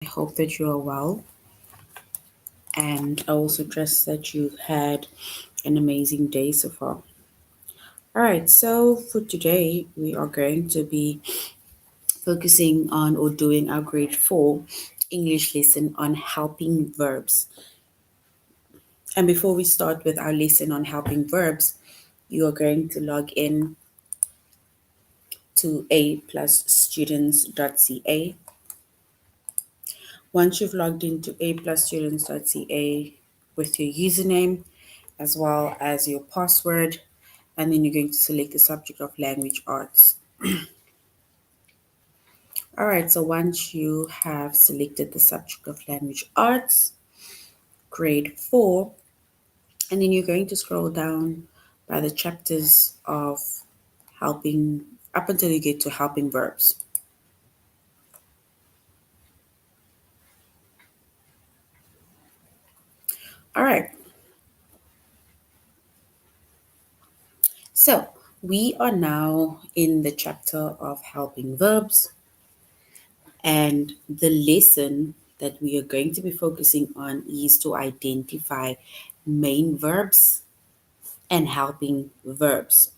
I hope that you are well, and I also trust that you've had an amazing day so far. All right, so for today, we are going to be focusing on or doing our grade 4 English lesson on helping verbs. And before we start with our lesson on helping verbs, you are going to log in to a+students.ca. Once you've logged into a+students.ca with your username as well as your password, and then you're going to select the subject of language arts. All right, so once you have selected the subject of language arts, grade 4, and then you're going to scroll down by the chapters of helping up until you get to helping verbs. All right, so we are now in the chapter of helping verbs, and the lesson that we are going to be focusing on is to identify main verbs and helping verbs.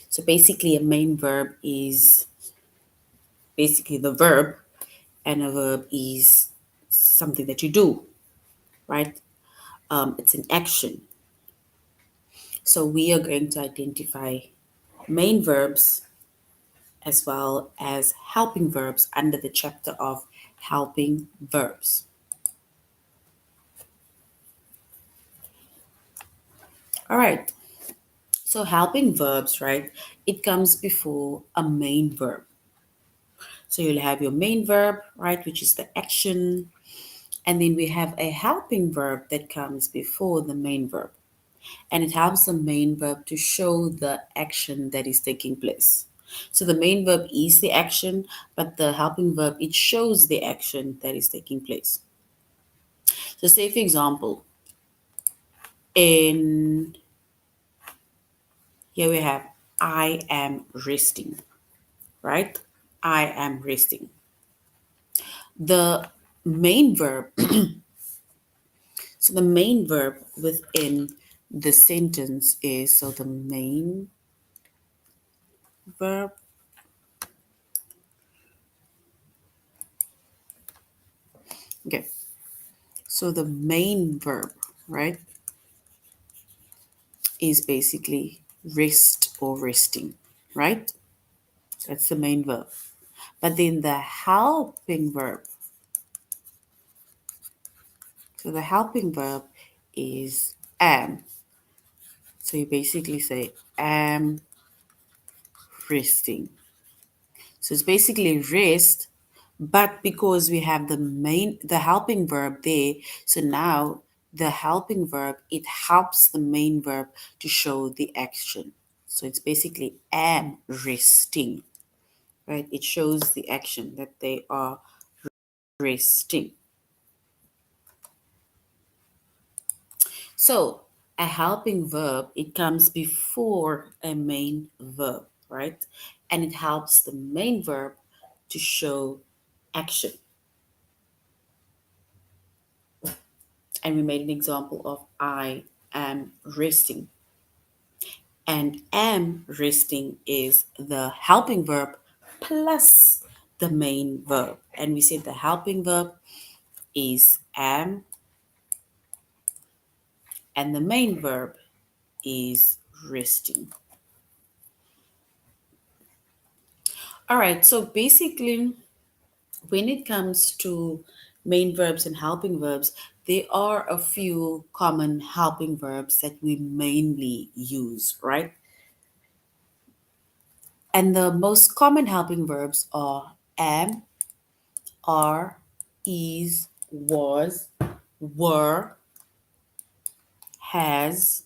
So basically, a main verb is basically the verb, and a verb is something that you do, right? It's an action. So we are going to identify main verbs as well as helping verbs under the chapter of helping verbs. All right. So helping verbs, right? It comes before a main verb. So you'll have your main verb, right, which is the action, and then we have a helping verb that comes before the main verb. And it helps the main verb to show the action that is taking place. So the main verb is the action, but the helping verb, it shows the action that is taking place. So say for example, in here we have I am resting, right? I am resting. The main verb, so the main verb within the sentence is, so the main verb, okay, so the main verb, right, is basically rest or resting, right? That's the main verb. But then the helping verb, so the helping verb is am. So you basically say am resting. So it's basically rest, but because we have the helping verb there, so now the helping verb, it helps the main verb to show the action. So it's basically am resting, right? It shows the action that they are resting. So a helping verb, it comes before a main verb, right? And it helps the main verb to show action. And we made an example of I am resting. And am resting is the helping verb plus the main verb. And we said the helping verb is am, and the main verb is resting. All right, so basically, when it comes to main verbs and helping verbs, there are a few common helping verbs that we mainly use, right? And the most common helping verbs are am, are, is, was, were, has,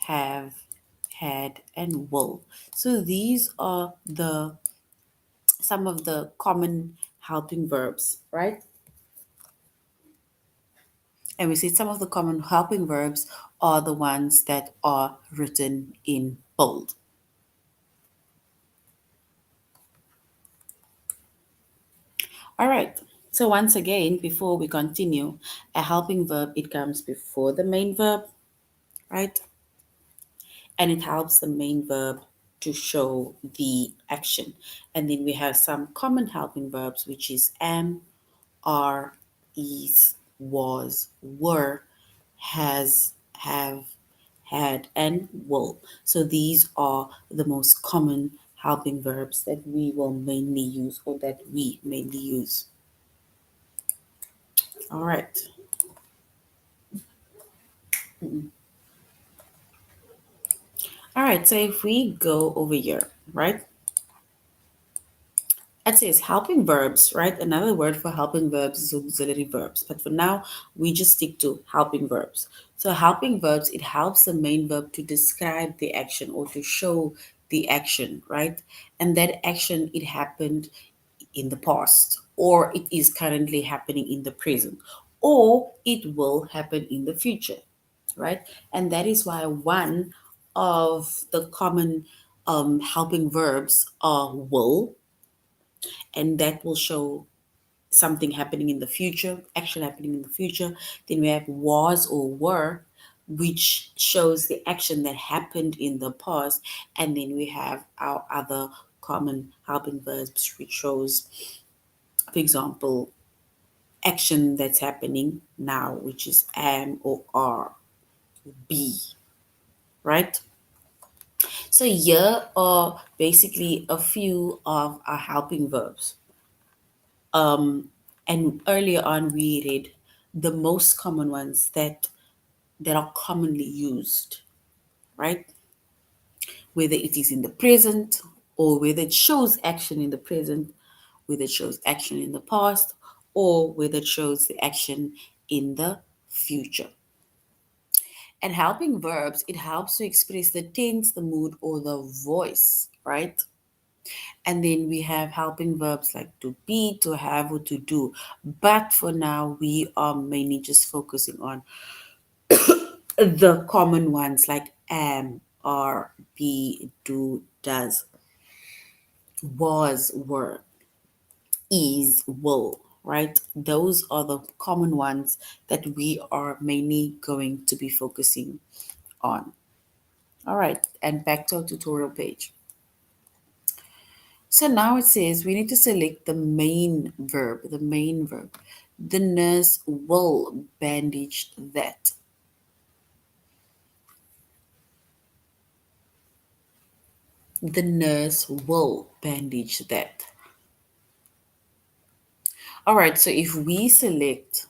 have, had, and will. So these are the some of the common helping verbs, right? And we said some of the common helping verbs are the ones that are written in bold. All right. So once again, before we continue, a helping verb, it comes before the main verb, right? And it helps the main verb to show the action. And then we have some common helping verbs, which is am, are, is, was, were, has, have, had, and will. So these are the most common helping verbs that we will mainly use, or that we mainly use. All right. All right. So if we go over here, right? It says helping verbs, right? Another word for helping verbs is auxiliary verbs. But for now, we just stick to helping verbs. So helping verbs, it helps the main verb to describe the action or to show the action, right? And that action, it happened in the past, or it is currently happening in the present, or it will happen in the future, right? And that is why one of the common helping verbs are will, and that will show something happening in the future, action happening in the future. Then we have was or were, which shows the action that happened in the past. And then we have our other common helping verbs, which shows, for example, action that's happening now, which is am or are, be, right? So here are basically a few of our helping verbs. And earlier on, we read the most common ones that are commonly used, right? Whether it is in the present, or whether it shows action in the present, whether it shows action in the past, or whether it shows the action in the future. And helping verbs, it helps to express the tense, the mood, or the voice, right? And then we have helping verbs like to be, to have, or to do. But for now, we are mainly just focusing on the common ones like am, are, be, do, does, was, were, is, will, right? Those are the common ones that we are mainly going to be focusing on. All right, and back to our tutorial page. So now it says we need to select the main verb, the main verb. The nurse will bandage that. The nurse will bandage that. All right, so if we select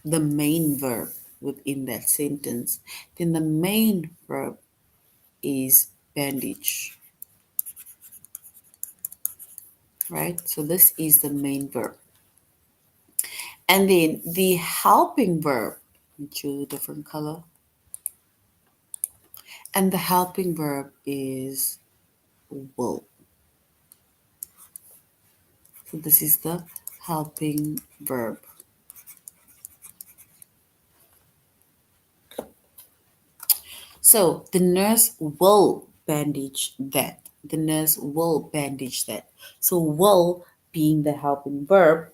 the main verb within that sentence, then the main verb is bandage, right? So this is the main verb. And then the helping verb, let me choose a different color. And the helping verb is will. So this is the helping verb. So the nurse will bandage that. The nurse will bandage that. So will being the helping verb,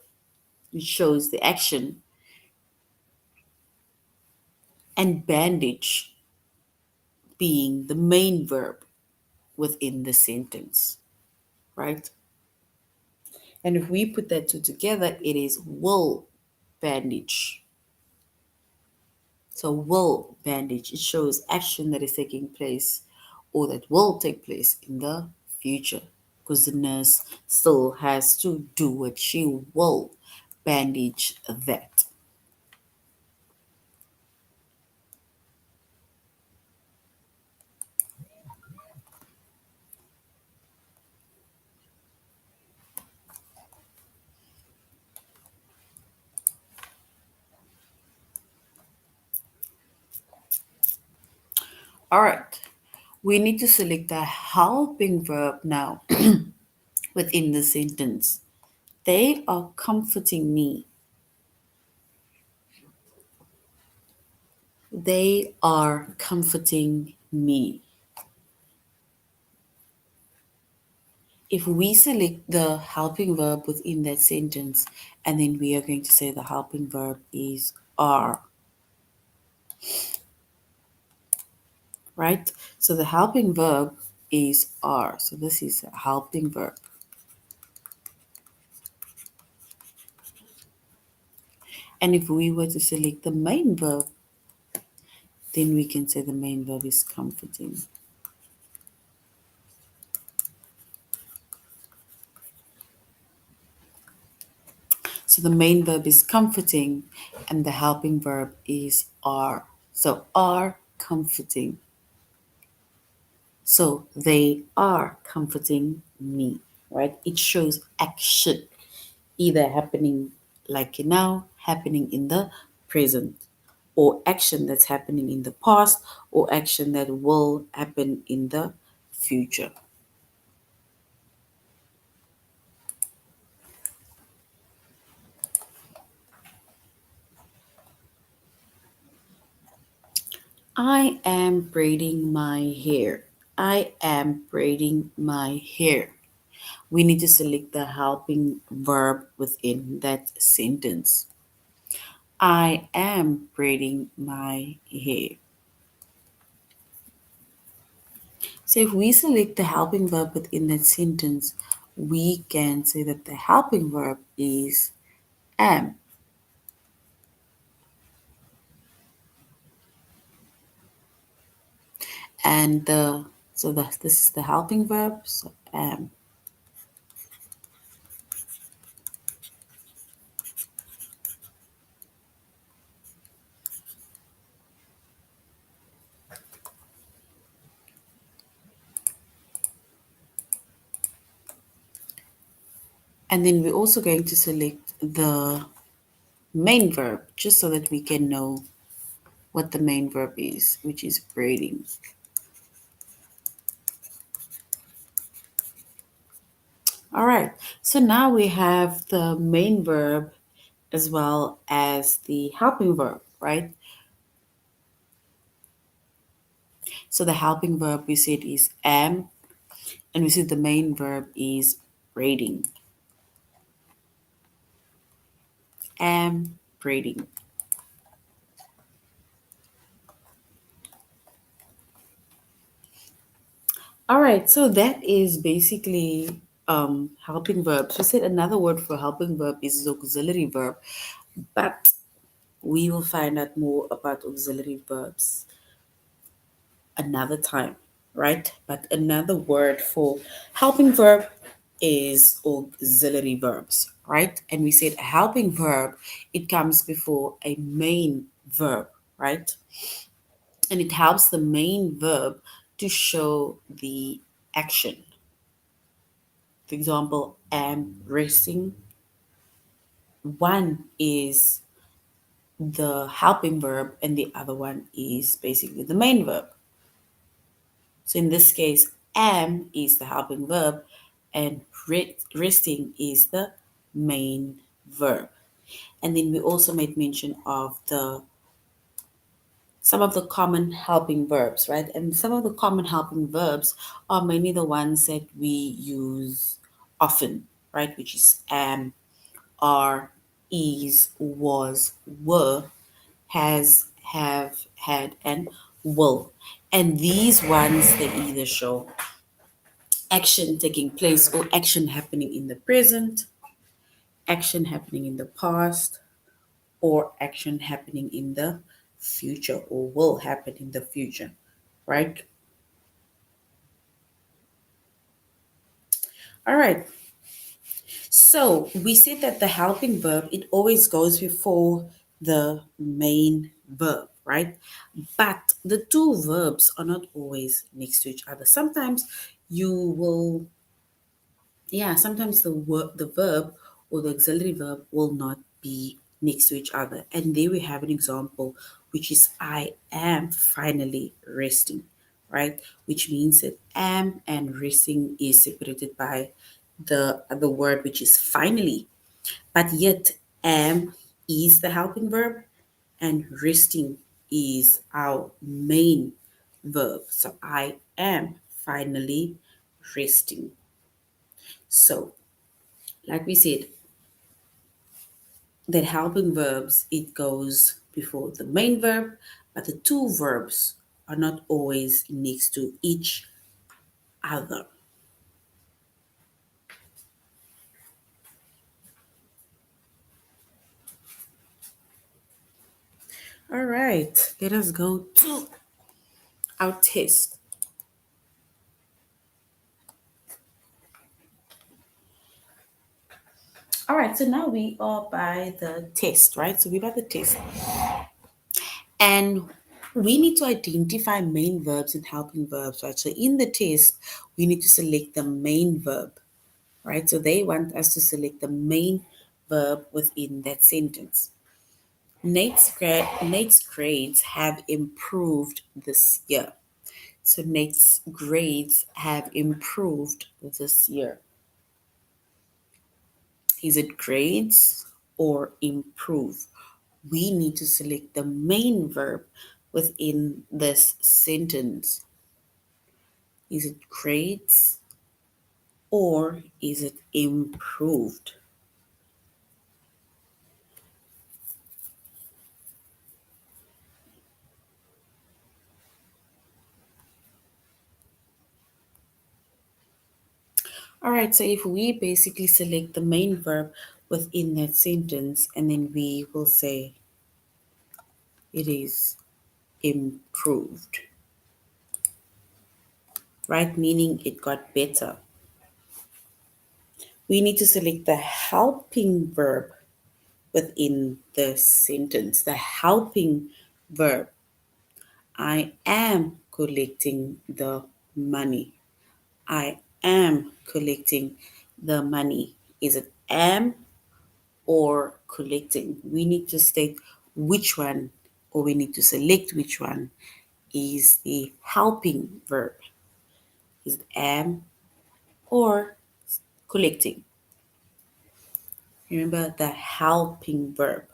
which shows the action, and bandage being the main verb within the sentence, right? And if we put that two together, it is will bandage. So will bandage, it shows action that is taking place or that will take place in the future, because the nurse still has to do what she will bandage that. All right, we need to select the helping verb now within the sentence. They are comforting me. They are comforting me. If we select the helping verb within that sentence, and then we are going to say the helping verb is are, right? So the helping verb is are. So this is a helping verb. And if we were to select the main verb, then we can say the main verb is comforting. So the main verb is comforting and the helping verb is are. So are comforting. So they are comforting me, right? It shows action either happening like now, happening in the present, or action that's happening in the past, or action that will happen in the future. I am braiding my hair. I am braiding my hair. We need to select the helping verb within that sentence. I am braiding my hair. So if we select the helping verb within that sentence, we can say that the helping verb is am. And this is the helping verb, so am. And then we're also going to select the main verb just so that we can know what the main verb is, which is braiding. All right, so now we have the main verb as well as the helping verb, right? So the helping verb we said is am, and we said the main verb is braiding. Am braiding. All right, so that is basically helping verbs. We said another word for helping verb is auxiliary verb, but we will find out more about auxiliary verbs another time, right? But another word for helping verb is auxiliary verbs, right? And we said a helping verb, it comes before a main verb, right? And it helps the main verb to show the action. For example, am resting. One is the helping verb, and the other one is basically the main verb. So in this case, am is the helping verb, and resting is the main verb. And then we also made mention of the some of the common helping verbs, right? And some of the common helping verbs are mainly the ones that we use often, right? Which is am, are, is, was, were, has, have, had, and will. And these ones, they either show action taking place or action happening in the present, action happening in the past, or action happening in the future or will happen in the future, right? All right. So we said that the helping verb, it always goes before the main verb, right? But the two verbs are not always next to each other. Sometimes you will, yeah, sometimes the verb or the auxiliary verb will not be next to each other. And there we have an example, which is I am finally resting, right? Which means that am and resting is separated by the word which is finally. But yet am is the helping verb and resting is our main verb. So I am finally resting. So, like we said, that helping verbs, it goes before the main verb, but the two verbs are not always next to each other. All right, let us go to our test. All right, so now we are by the test, right? So we're by the test. And we need to identify main verbs and helping verbs, right? So in the test, we need to select the main verb, right? So they want us to select the main verb within that sentence. Nate's grades have improved this year. So Nate's grades have improved this year. Is it grades or improve? We need to select the main verb within this sentence. Is it grades or is it improved? All right, so if we basically select the main verb within that sentence and then we will say it is improved, right? Meaning it got better. We need to select the helping verb within the sentence. The helping verb. I am collecting the money. I am collecting the money. Is it am or collecting? We need to state which one, or we need to select which one is the helping verb. Is it am or collecting? Remember the helping verb.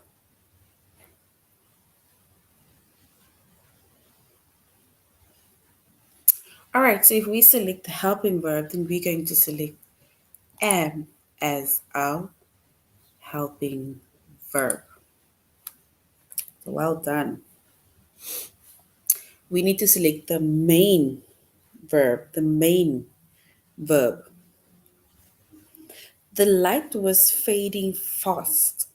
All right, so if we select the helping verb, then we're going to select am as our helping verb. So well done. We need to select the main verb, the main verb. The light was fading fast.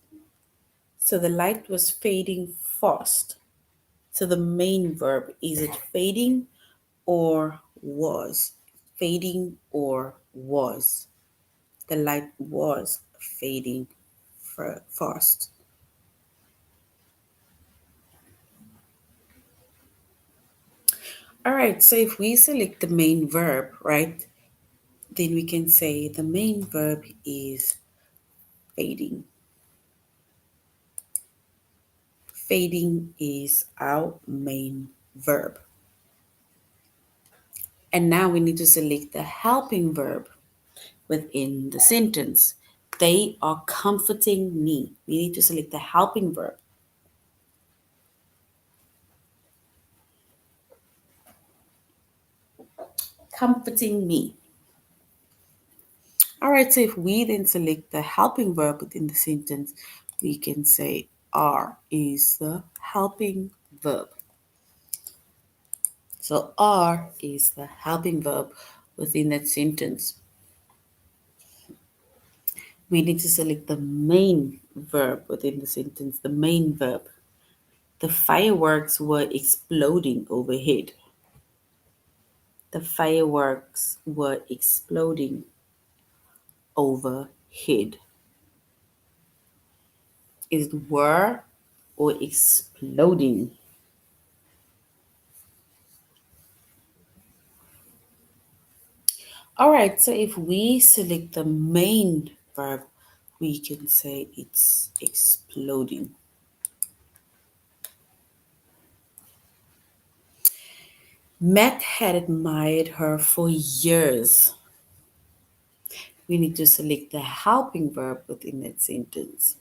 So the light was fading fast. So the main verb, is it fading or was? Fading or was? The light was fading fast. All right, so if we select the main verb, right, then we can say the main verb is fading. Fading is our main verb. And now we need to select the helping verb within the sentence. They are comforting me. We need to select the helping verb. Comforting me. All right, so if we then select the helping verb within the sentence, we can say are is the helping verb. So are is the helping verb within that sentence. We need to select the main verb within the sentence, the main verb. The fireworks were exploding overhead. The fireworks were exploding overhead. Is it were or exploding? All right, so if we select the main verb, we can say it's exploding. Matt had admired her for years. We need to select the helping verb within that sentence.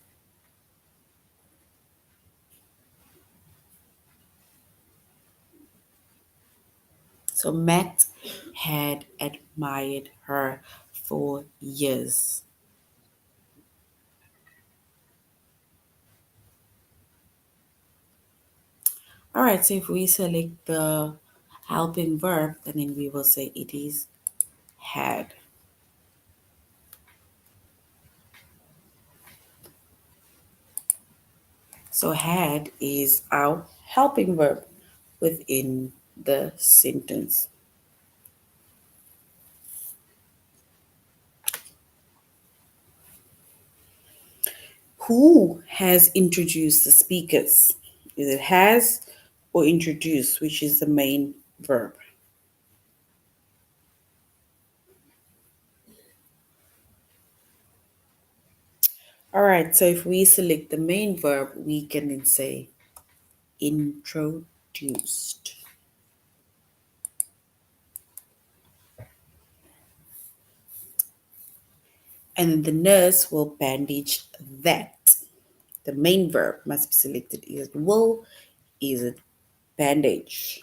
So Matt had admired her for years. All right, so if we select the helping verb, and then we will say it is had. So had is our helping verb within the sentence. Who has introduced the speakers? Is it has or introduced, which is the main verb? All right, so if we select the main verb, we can then say introduced. And the nurse will bandage that. The main verb must be selected. Is it will? Is it bandage?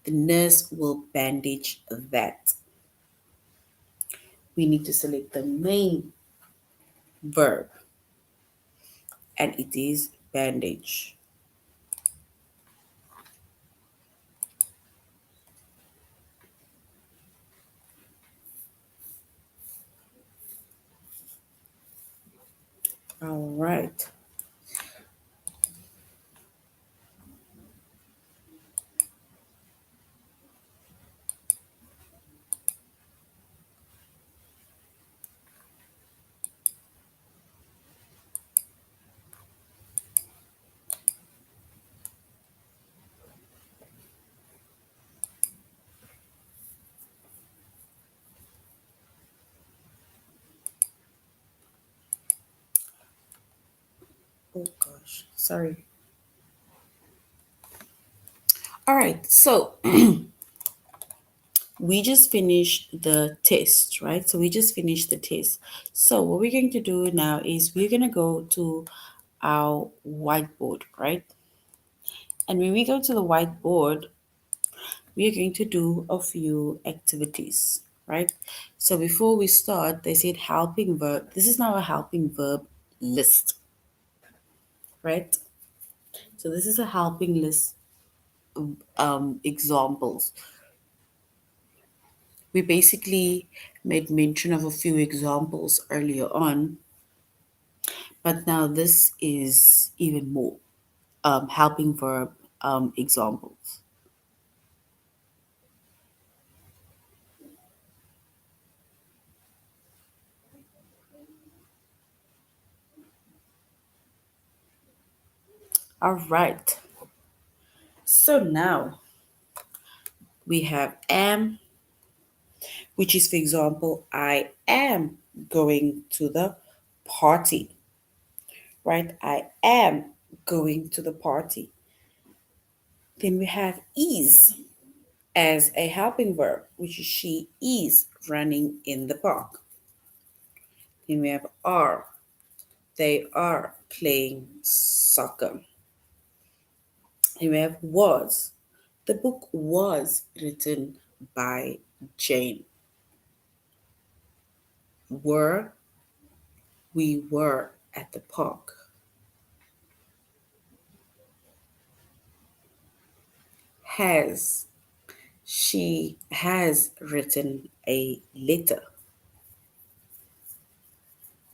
The nurse will bandage that. We need to select the main verb, and it is bandage. All right. Oh gosh, sorry. All right, so we just finished the test, right? So we just finished the test. So what we're going to do now is we're going to go to our whiteboard, right? And when we go to the whiteboard, we are going to do a few activities, right? So before we start, they said helping verb. This is now a helping verb list, right? So this is a helping list examples. We basically made mention of a few examples earlier on, but now this is even more helping verb examples. All right. So now we have am, which is, for example, I am going to the party, right? I am going to the party. Then we have is as a helping verb, which is she is running in the park. Then we have are, they are playing soccer. Then we have was, the book was written by Jane. Were, we were at the park. Has, she has written a letter.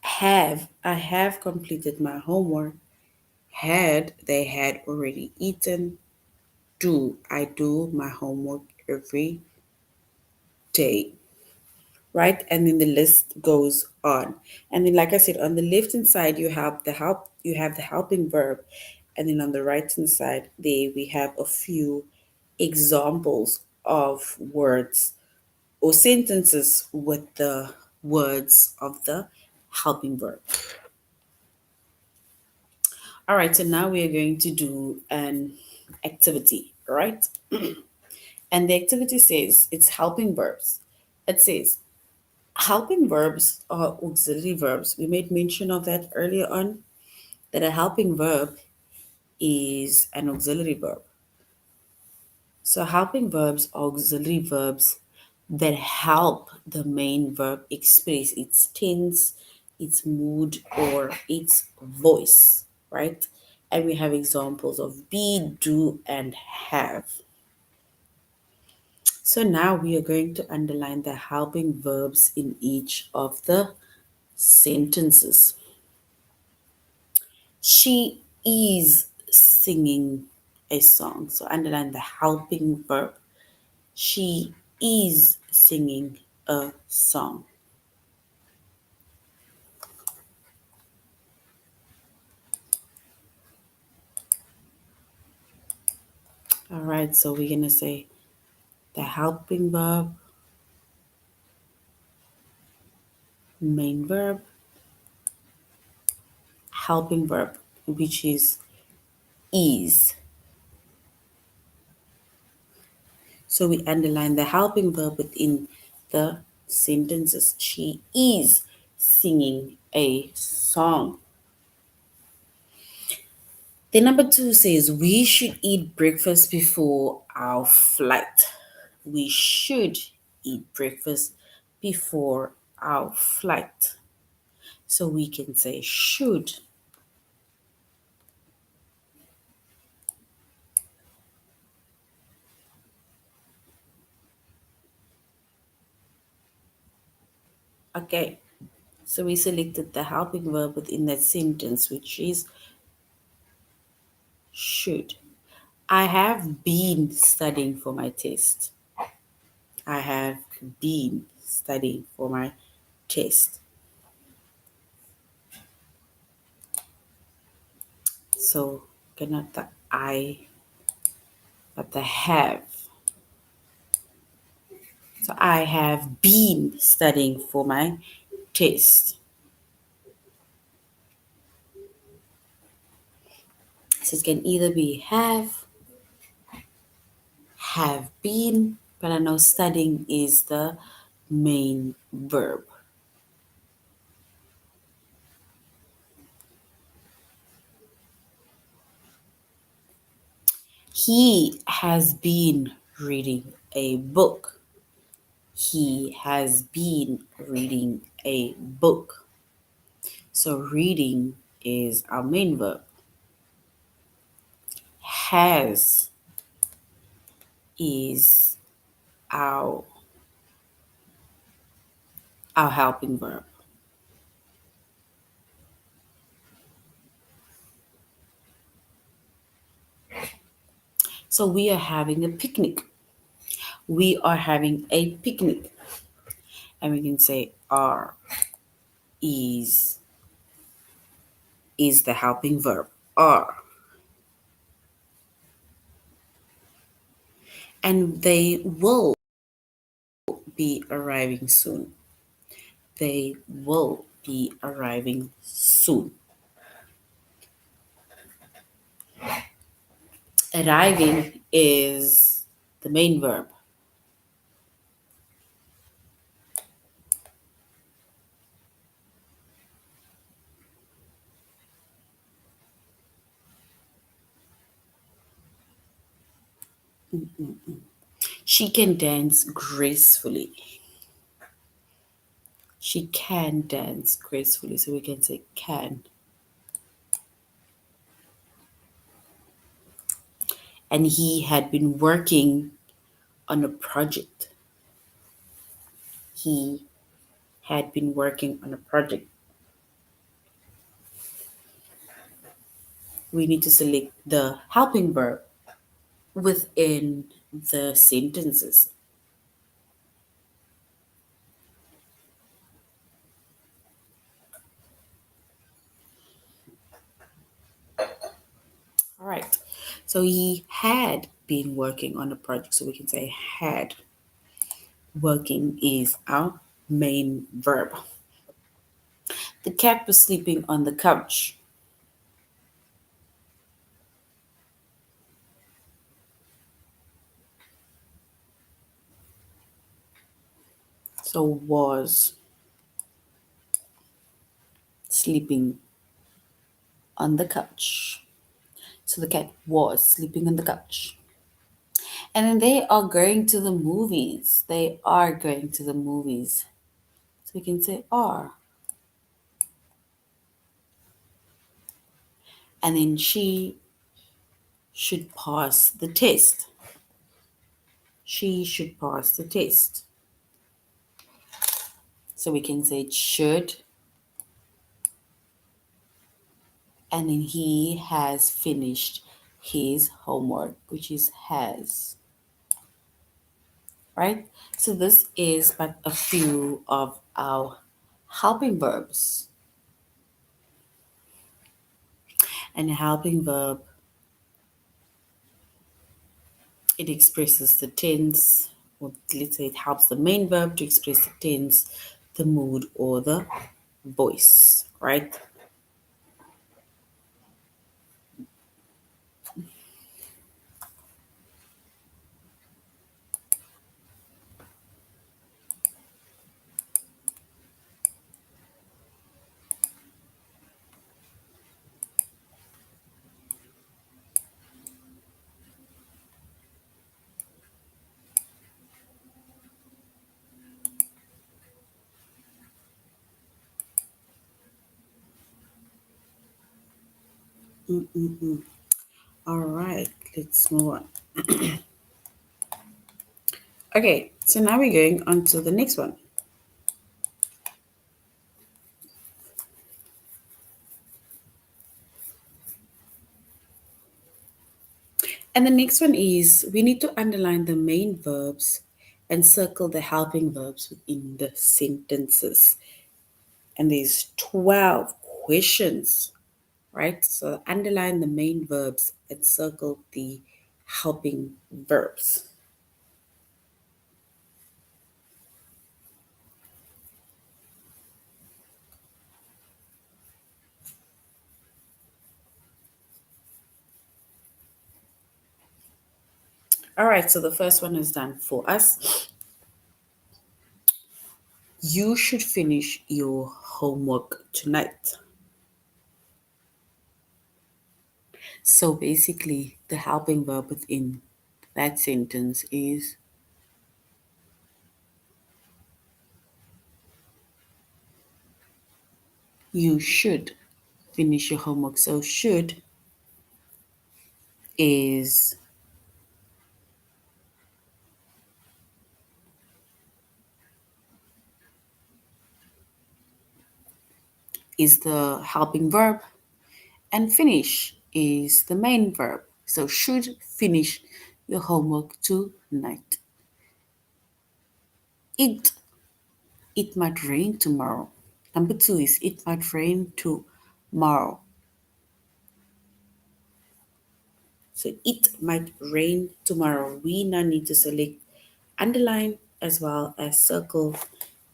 Have, I have completed my homework. Had, they had already eaten. Do, I do my homework every day. Right? And then the list goes on. And then, like I said, on the left hand side, you have the helping verb. And then on the right hand side, there we have a few examples of words or sentences with the words of the helping verb. All right, so now we are going to do an activity, right? And the activity says it's helping verbs. It says helping verbs are auxiliary verbs. We made mention of that earlier on, that a helping verb is an auxiliary verb. So helping verbs are auxiliary verbs that help the main verb express its tense, its mood, or its voice, right? And we have examples of be, do, and have. So now we are going to underline the helping verbs in each of the sentences. She is singing a song. So underline the helping verb. She is singing a song. All right, so we're going to say the helping verb, main verb, helping verb, which is. So we underline the helping verb within the sentences. She is singing a song. The number two says we should eat breakfast before our flight. We should eat breakfast before our flight. So we can say should. Okay. So we selected the helping verb within that sentence, which is should. I have been studying for my test. I have been studying for my test. So, not the I, but the have. So, I have been studying for my test. So, it can either be have been, but I know studying is the main verb. He has been reading a book. He has been reading a book. So reading is our main verb. Has is our our helping verb. So we are having a picnic. We are having a picnic. And we can say are is is the helping verb. Are. And they will be arriving soon. They will be arriving soon. Arriving is the main verb. She can dance gracefully. She can dance gracefully. So we can say can. And he had been working on a project. He had been working on a project. We need to select the helping verb within the sentences. All right. So he had been working on a project. So we can say had. Working is our main verb. The cat was sleeping on the couch. So was sleeping on the couch. So the cat was sleeping on the couch. And then they are going to the movies. They are going to the movies. So we can say are. And then she should pass the test. She should pass the test. So we can say should. And then he has finished his homework, which is has. Right? So this is but a few of our helping verbs. And a helping verb, it expresses the tense, or let's say it helps the main verb to express the tense, the mood, or the voice, right? Mm-mm-mm. All right, let's move on. Okay, so now we're going on to the next one. And the next one is we need to underline the main verbs and circle the helping verbs within the sentences. And there's 12 questions, right? So underline the main verbs and circle the helping verbs. All right, so the first one is done for us. You should finish your homework tonight. So basically, the helping verb within that sentence is you should finish your homework. So should is the helping verb and finish is the main verb. So should finish your homework tonight. It it might rain tomorrow. Number two is it might rain tomorrow. So it might rain tomorrow. We now need to select underline as well as circle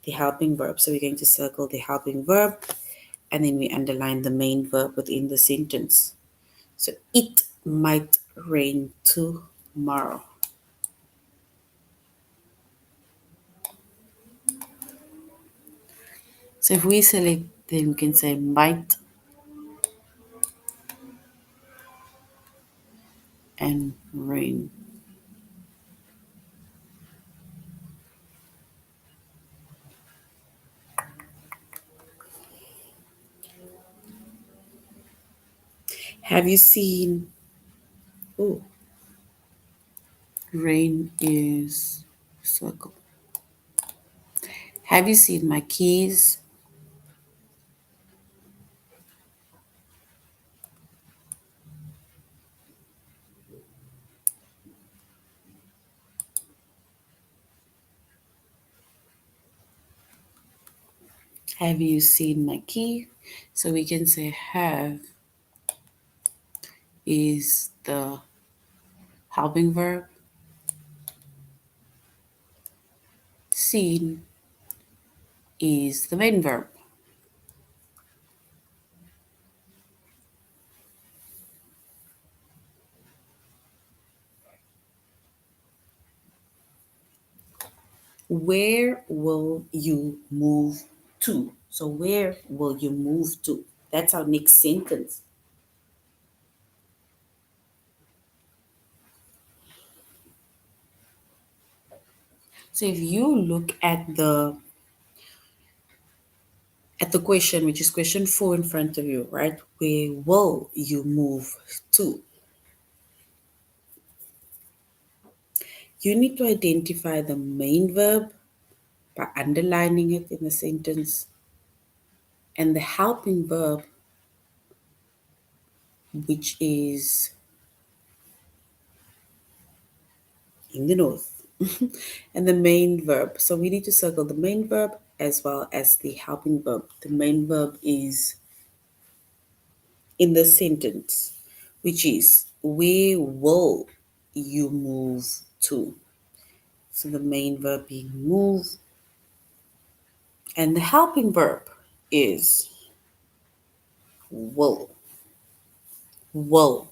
the helping verb. So we're going to circle the helping verb and then we underline the main verb within the sentence. So it might rain tomorrow. So if we select, then we can say might and rain. Have you seen? Oh, rain is circle. Have you seen my keys? Have you seen my key? So we can say have is the helping verb. Seen is the main verb. Where will you move to? So where will you move to? That's our next sentence. So if you look at the question, which is question 4 in front of you, right? Where will you move to? You need to identify the main verb by underlining it in the sentence and the helping verb, which is in the north, and the main verb. So we need to circle the main verb as well as the helping verb. The main verb is in the sentence, which is where will you move to? So the main verb being move, and the helping verb is will. Will.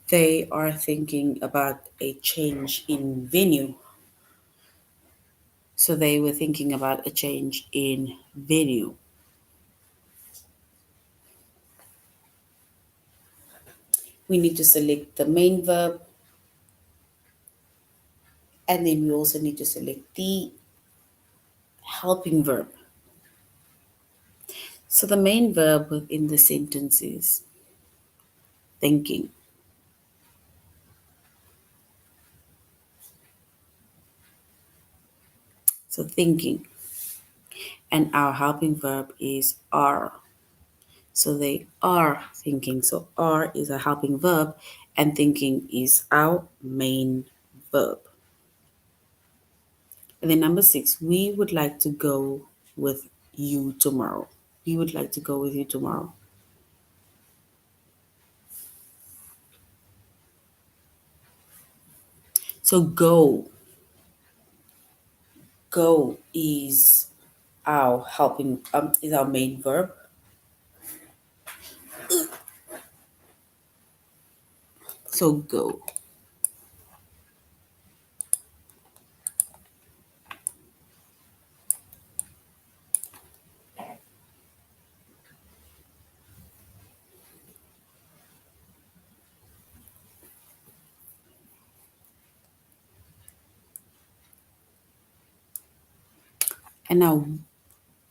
They are thinking about a change in venue. So they were thinking about a change in venue. We need to select the main verb, and then we also need to select the helping verb. So the main verb within the sentence is thinking. So thinking. And our helping verb is are. So they are thinking. So are is a helping verb, and thinking is our main verb. And then number 6, we would like to go with you tomorrow. We would like to go with you tomorrow. So go. Go is our main verb. So go. And now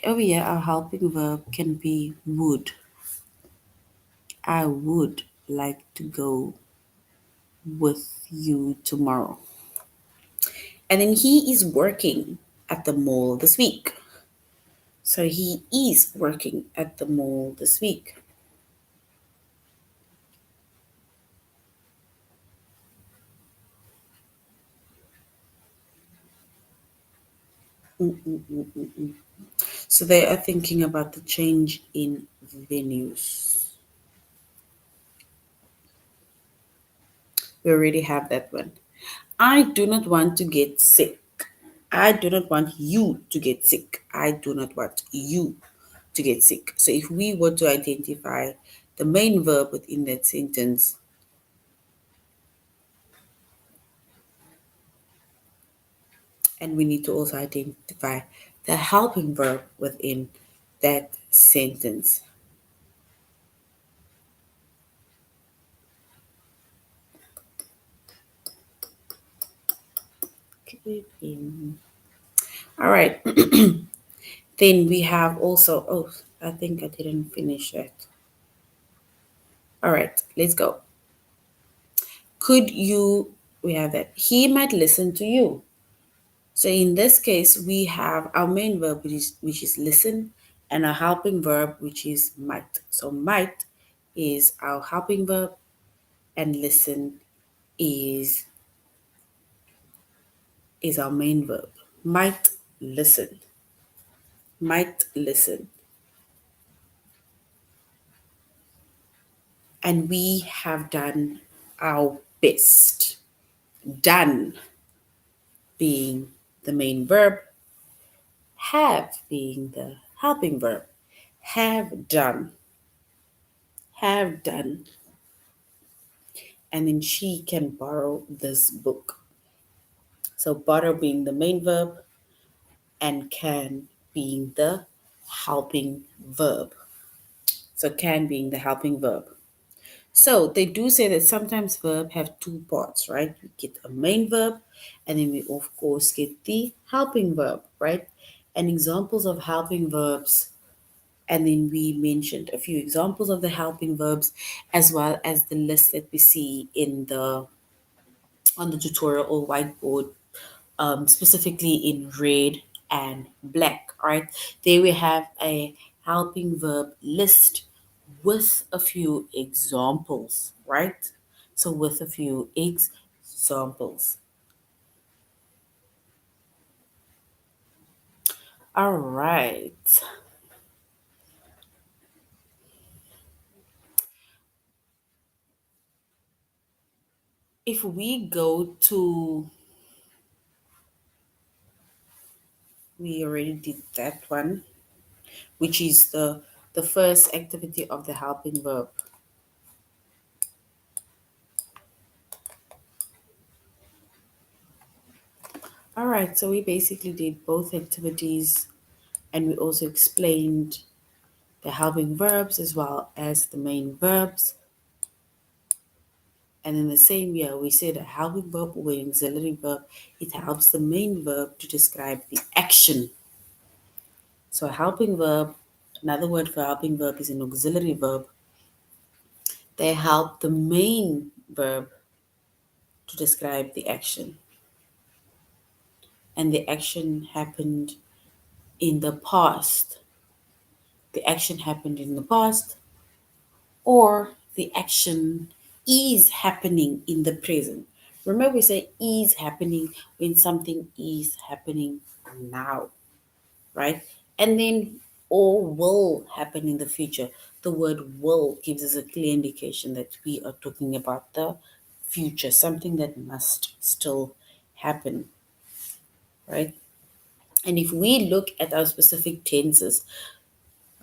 over here our helping verb can be would. I would like to go with you tomorrow. And then he is working at the mall this week. So he is working at the mall this week. Mm-mm-mm-mm-mm. So they are thinking about the change in venues. We already have that one. I do not want to get sick. I do not want you to get sick. I do not want you to get sick. So if we were to identify the main verb within that sentence, and we need to also identify the helping verb within that sentence. All right. Then we have also, oh, I think I didn't finish that. All right, let's go. Could you, we have that. He might listen to you. So in this case, we have our main verb, which is listen, and our helping verb, which is might. So might is our helping verb, and listen is is our main verb. Might listen. Might listen. And we have done our best. Done being the main verb, have being the helping verb. Have done. Have done. And then she can borrow this book. So borrow being the main verb and can being the helping verb. So can being the helping verb. So they do say that sometimes verb have two parts, right? We get a main verb and then we of course get the helping verb, right? And examples of helping verbs, and then we mentioned a few examples of the helping verbs as well as the list that we see in the on the tutorial or whiteboard, specifically in red and black. Right there, we have a helping verb list with a few examples. Right, so with a few examples. All right. If we go to, we already did that one, which is the first activity of the helping verb. All right, so we basically did both activities and we also explained the helping verbs as well as the main verbs. And in the same year, we said a helping verb or an auxiliary verb, it helps the main verb to describe the action. So a helping verb, another word for helping verb is an auxiliary verb. They help the main verb to describe the action. And the action happened in the past. The action happened in the past, or the action is happening in the present. Remember, we say is happening when something is happening now, right? And then or will happen in the future. The word will gives us a clear indication that we are talking about the future, something that must still happen, right? And if we look at our specific tenses,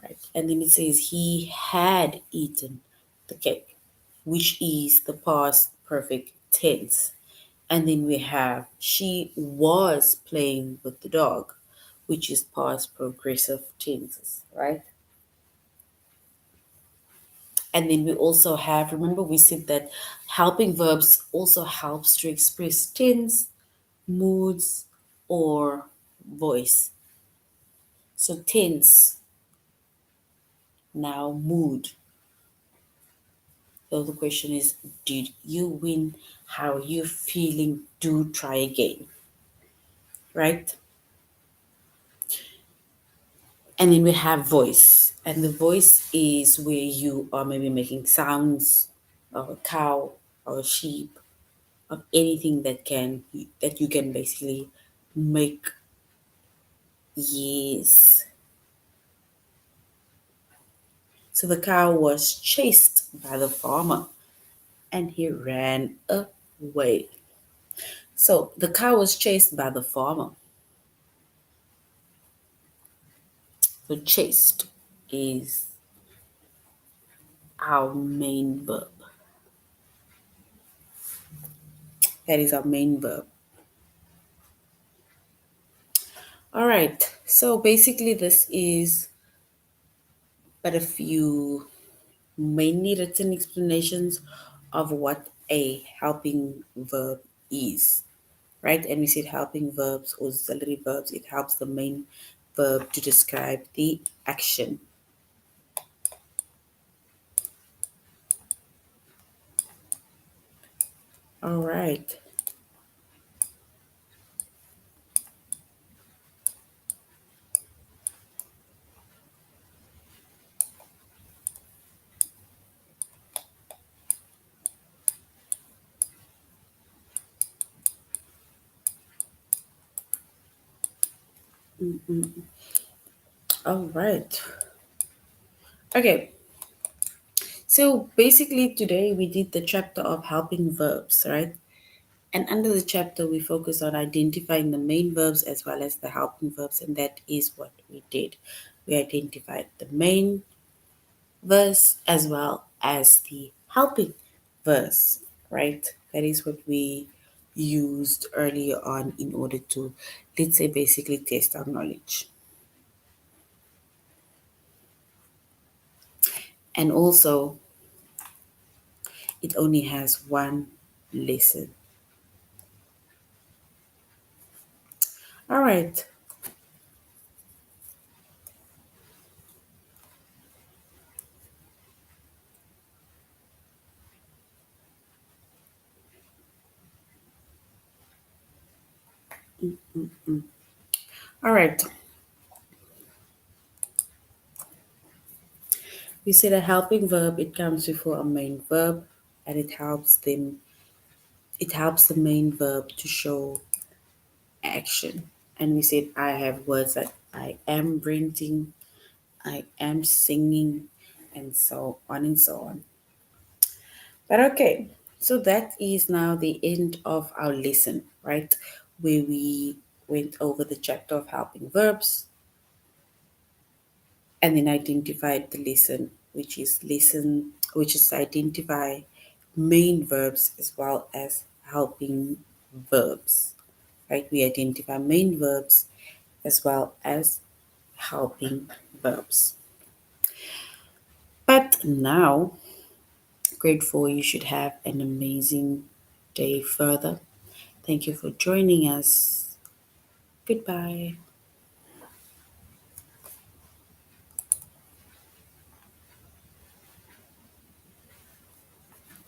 right, and then it says he had eaten the cake, which is the past perfect tense. And then we have she was playing with the dog, which is past progressive tenses, right? And then we also have, remember we said that helping verbs also helps to express tense, moods, or voice. So tense, now mood. So the question is, did you win? How are you feeling? Do try again, right? And then we have voice. And the voice is where you are maybe making sounds of a cow or a sheep, of anything that you can basically make. Yes. So the cow was chased by the farmer and he ran away. So the cow was chased by the farmer. So chased is our main verb. That is our main verb. All right. So basically, this is but a few mainly written explanations of what a helping verb is, right? And we said helping verbs or auxiliary verbs, it helps the main verb to describe the action. All right. All right. Okay. So basically, today we did the chapter of helping verbs, right? And under the chapter, we focus on identifying the main verbs as well as the helping verbs, and that is what we did. We identified the main verse as well as the helping verse, right? That is what we used earlier on in order to, let's say, basically test our knowledge. And also, It only has one lesson. All right. All right. We said a helping verb, it comes before a main verb and it helps the main verb to show action. And we said I have words like I am renting, I am singing, and so on and so on. But okay, so that is now the end of our lesson, right? Where we went over the chapter of helping verbs and then identified the lesson, which is identify main verbs as well as helping verbs, right? We identify main verbs as well as helping verbs. But now, grade 4, you should have an amazing day further. Thank you for joining us. Goodbye.